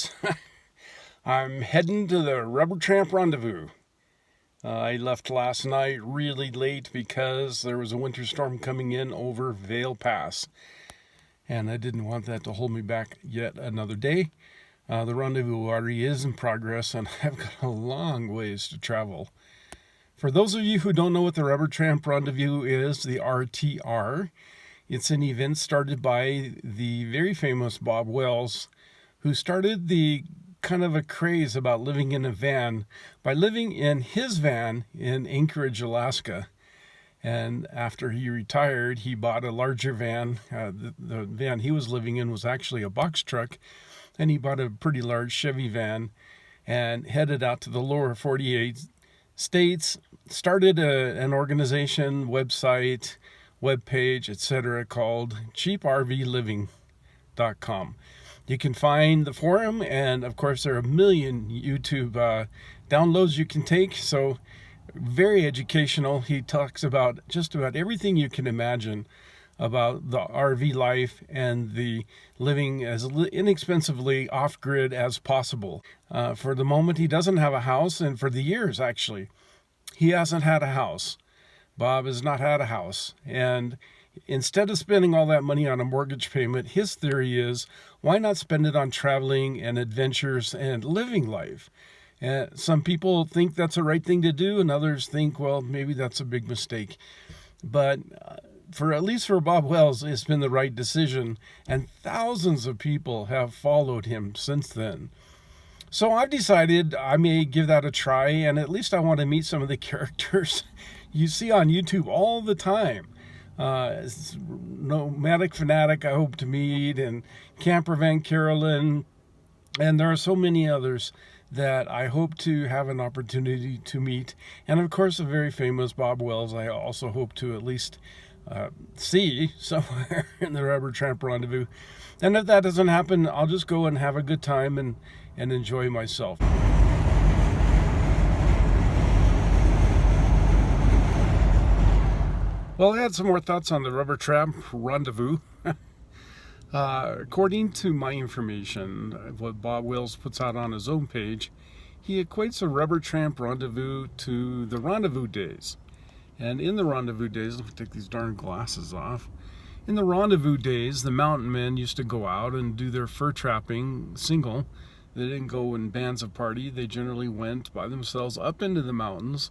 guys. I'm heading to the Rubber Tramp Rendezvous. I left last night really late because there was a winter storm coming in over Vail Pass. And I didn't want that to hold me back yet another day. The rendezvous already is in progress and I've got a long ways to travel. For those of you who don't know what the Rubber Tramp Rendezvous is, the RTR, it's an event started by the very famous Bob Wells, who started the kind of a craze about living in a van by living in his van in Anchorage, Alaska. And after he retired, he bought a larger van. The van he was living in was actually a box truck, and he bought a pretty large Chevy van and headed out to the lower 48 states, started an organization, website, webpage, etc. called cheaprvliving.com. You can find the forum, and of course there are a million YouTube downloads you can take, so very educational. He talks about just about everything you can imagine about the RV life and the living as inexpensively off-grid as possible. For the moment, he doesn't have a house, and for the years, actually, he hasn't had a house. Bob has not had a house, and instead of spending all that money on a mortgage payment, his theory is, why not spend it on traveling and adventures and living life? Some people think that's the right thing to do, and others think, well, maybe that's a big mistake. But at least for Bob Wells, it's been the right decision, and thousands of people have followed him since then. So I've decided I may give that a try, and at least I want to meet some of the characters you see on YouTube all the time. Nomadic, Fanatic I hope to meet, and Camper Van Carolyn, and there are so many others that I hope to have an opportunity to meet. And of course, the very famous Bob Wells I also hope to at least see somewhere in the Rubber Tramp Rendezvous. And if that doesn't happen, I'll just go and have a good time and enjoy myself. Well, I had some more thoughts on the Rubber Tramp Rendezvous. According to my information, what Bob Wells puts out on his own page, he equates the Rubber Tramp Rendezvous to the Rendezvous Days. And in the Rendezvous Days, let me take these darn glasses off. In the Rendezvous Days, the mountain men used to go out and do their fur trapping single. They didn't go in bands of party. They generally went by themselves up into the mountains,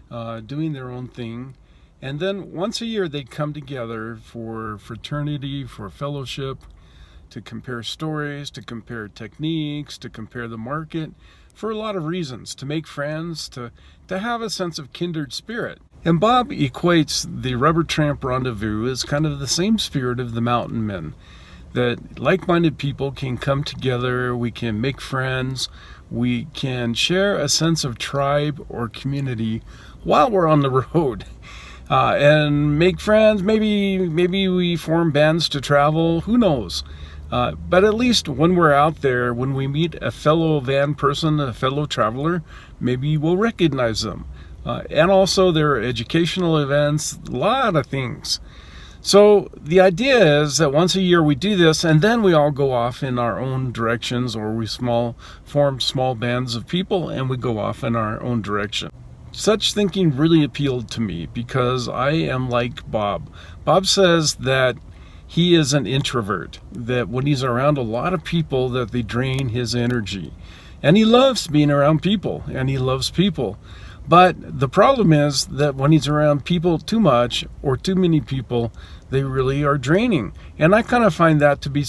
doing their own thing. And then once a year they'd come together for fraternity, for fellowship, to compare stories, to compare techniques, to compare the market, for a lot of reasons, to make friends, to have a sense of kindred spirit. And Bob equates the Rubber Tramp Rendezvous as kind of the same spirit of the mountain men, that like-minded people can come together, we can make friends, we can share a sense of tribe or community while we're on the road. And make friends, maybe we form bands to travel, who knows. But at least when we're out there, when we meet a fellow van person, a fellow traveler, maybe we'll recognize them. And also there are educational events, a lot of things. So the idea is that once a year we do this, and then we all go off in our own directions, or we form small bands of people and we go off in our own direction. Such thinking really appealed to me because I am like Bob. Bob says that he is an introvert, that when he's around a lot of people that they drain his energy. And he loves being around people, and he loves people. But the problem is that when he's around people too much or too many people, they really are draining. And I kind of find that to be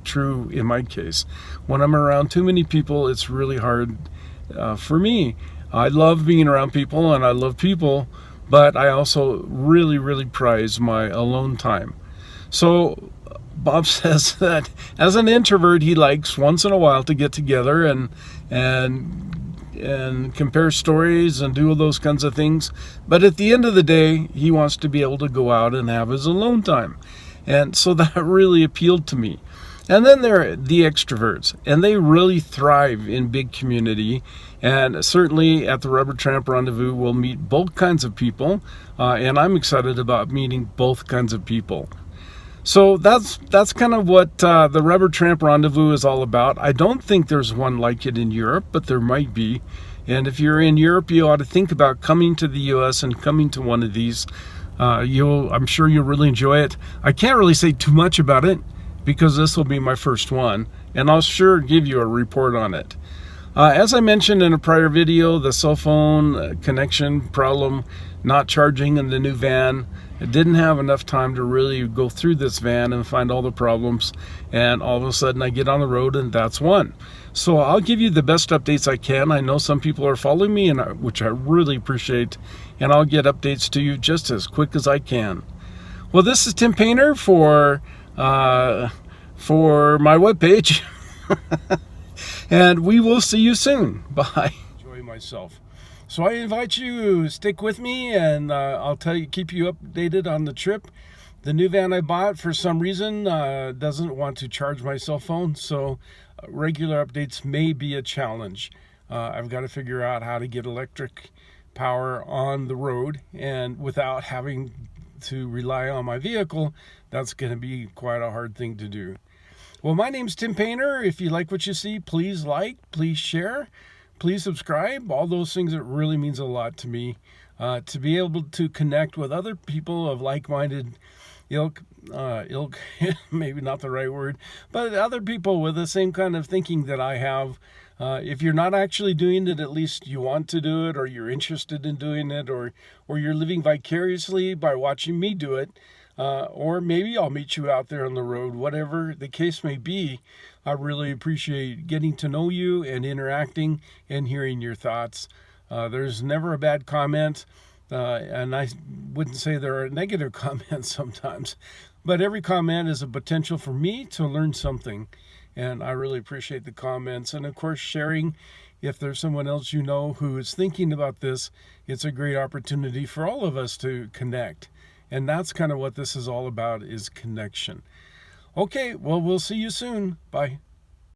true in my case. When I'm around too many people, it's really hard for me. I love being around people and I love people, but I also really, really prize my alone time. So Bob says that as an introvert, he likes once in a while to get together and compare stories and do all those kinds of things. But at the end of the day, he wants to be able to go out and have his alone time. And so that really appealed to me. And then there are the extroverts, and they really thrive in big community. And certainly at the Rubber Tramp Rendezvous, we'll meet both kinds of people, and I'm excited about meeting both kinds of people. So that's kind of what the Rubber Tramp Rendezvous is all about. I don't think there's one like it in Europe, but there might be. And if you're in Europe, you ought to think about coming to the U.S. and coming to one of these. I'm sure you'll really enjoy it. I can't really say too much about it because this will be my first one, and I'll sure give you a report on it. As I mentioned in a prior video, the cell phone connection problem, not charging in the new van. I didn't have enough time to really go through this van and find all the problems, and all of a sudden I get on the road and that's one. So I'll give you the best updates I can. I know some people are following me, which I really appreciate, and I'll get updates to you just as quick as I can. Well, this is Tim Painter for my webpage. And we will see you soon. Bye. Enjoy myself. So I invite you to stick with me, and I'll keep you updated on the trip. The new van I bought, for some reason, doesn't want to charge my cell phone, so regular updates may be a challenge. I've got to figure out how to get electric power on the road, and without having to rely on my vehicle, that's going to be quite a hard thing to do. Well, my name's Tim Painter. If you like what you see, please like, please share, please subscribe. All those things, it really means a lot to me. To be able to connect with other people of like-minded ilk, maybe not the right word, but other people with the same kind of thinking that I have. If you're not actually doing it, at least you want to do it, or you're interested in doing it, or you're living vicariously by watching me do it. Or maybe I'll meet you out there on the road. Whatever the case may be, I really appreciate getting to know you and interacting and hearing your thoughts. There's never a bad comment, and I wouldn't say there are negative comments sometimes, but every comment is a potential for me to learn something, and I really appreciate the comments. And of course, sharing. If there's someone else you know who is thinking about this, it's a great opportunity for all of us to connect. And that's kind of what this is all about, is connection. Okay, well, we'll see you soon. Bye.